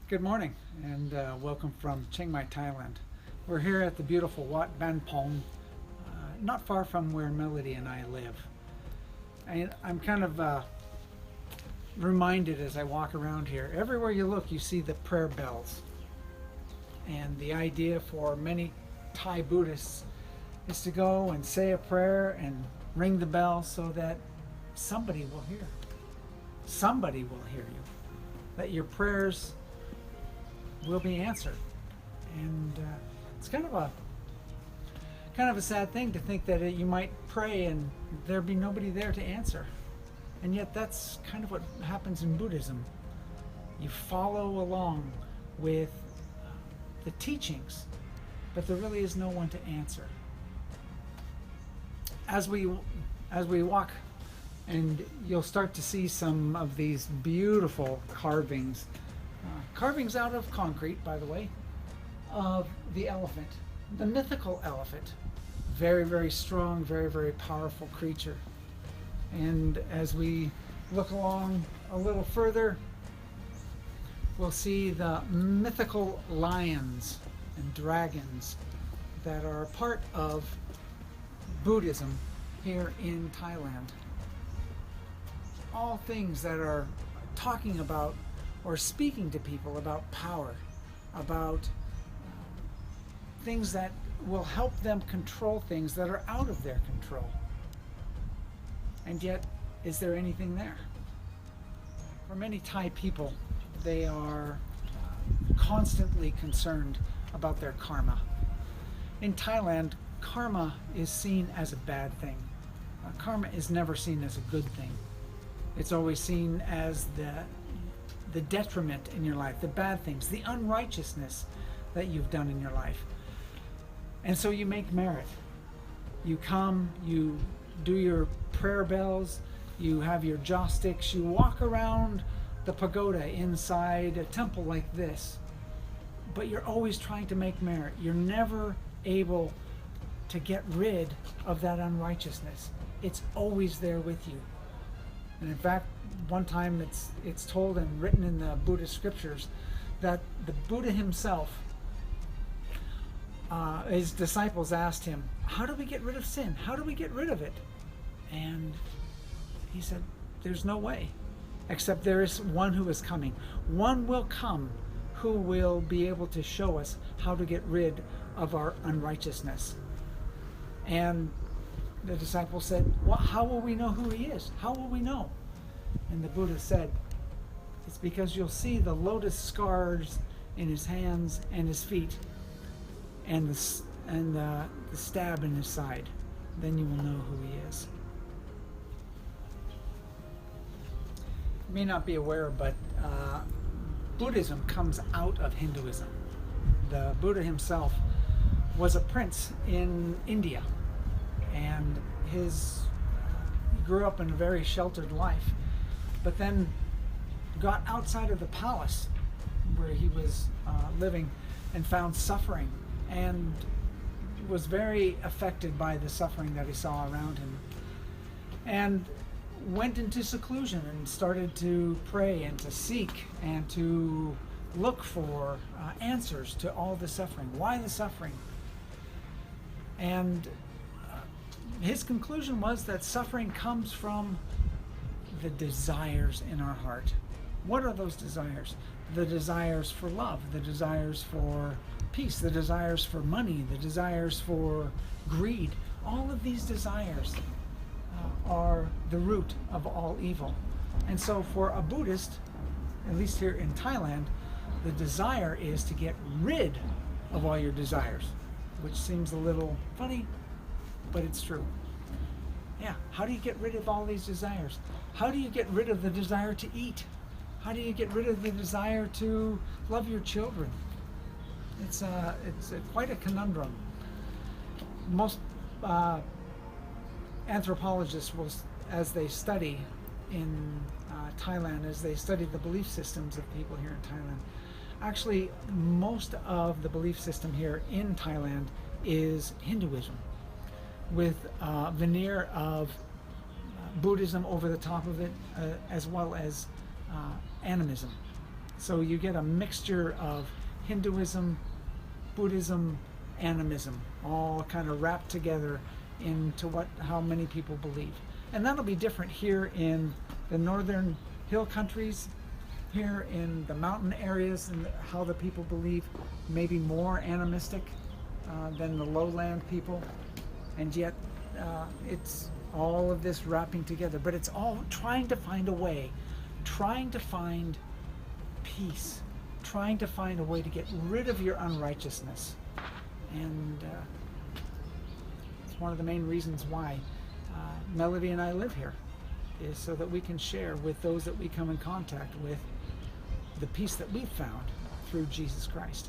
Good morning and welcome from Chiang Mai, Thailand. We're here at the beautiful Wat Ban Pong, not far from where Melody and I live. And I'm kind of reminded as I walk around here, everywhere you look, you see the prayer bells. And the idea for many Thai Buddhists is to go and say a prayer and ring the bell so that somebody will hear. Somebody will hear you. That your prayers will be answered. And it's kind of a sad thing to think that you might pray and there be nobody there to answer. And yet that's kind of what happens in Buddhism. You follow along with the teachings, but there really is no one to answer. As we walk, and you'll start to see some of these beautiful carvings, carvings out of concrete, by the way, of the elephant, the mythical elephant. Very, very strong, very, very powerful creature. And as we look along a little further, we'll see the mythical lions and dragons that are a part of Buddhism here in Thailand. All things that are talking about or speaking to people about power, about things that will help them control things that are out of their control. And yet, is there anything there? For many Thai people, they are constantly concerned about their karma. In Thailand, karma is seen as a bad thing. Karma is never seen as a good thing. It's always seen as the detriment in your life, the bad things, the unrighteousness that you've done in your life. And so you make merit. You come, you do your prayer bells, you have your joss sticks, you walk around the pagoda inside a temple like this, but you're always trying to make merit. You're never able to get rid of that unrighteousness. It's always there with you. And in fact, one time it's told and written in the Buddhist scriptures that the Buddha himself, his disciples asked him, how do we get rid of sin? How do we get rid of it? And he said, there's no way, except there is one who is coming. One will come who will be able to show us how to get rid of our unrighteousness. And the disciples said, well, how will we know who he is? How will we know? And the Buddha said, it's because you'll see the lotus scars in his hands and his feet and the stab in his side. Then you will know who he is. You may not be aware, but Buddhism comes out of Hinduism. The Buddha himself was a prince in India, and he grew up in a very sheltered life, but then got outside of the palace where he was living and found suffering, and was very affected by the suffering that he saw around him, and went into seclusion and started to pray and to seek and to look for answers to all the suffering. Why the suffering? And his conclusion was that suffering comes from the desires in our heart. What are those desires? The desires for love, the desires for peace, the desires for money, the desires for greed. All of these desires are the root of all evil. And so for a Buddhist, at least here in Thailand, the desire is to get rid of all your desires, which seems a little funny, but it's true. Yeah, how do you get rid of all these desires? How do you get rid of the desire to eat? How do you get rid of the desire to love your children? It's quite a conundrum. Most anthropologists will, as they study in Thailand, as they study the belief systems of people here in Thailand, actually most of the belief system here in Thailand is Hinduism, with a veneer of Buddhism over the top of it, as well as animism. So you get a mixture of Hinduism, Buddhism, animism, all kind of wrapped together into how many people believe. And that'll be different here in the northern hill countries, here in the mountain areas, and how the people believe, maybe more animistic than the lowland people. And yet it's all of this wrapping together, but it's all trying to find a way, trying to find peace, trying to find a way to get rid of your unrighteousness. And it's one of the main reasons why Melody and I live here, is so that we can share with those that we come in contact with the peace that we've found through Jesus Christ.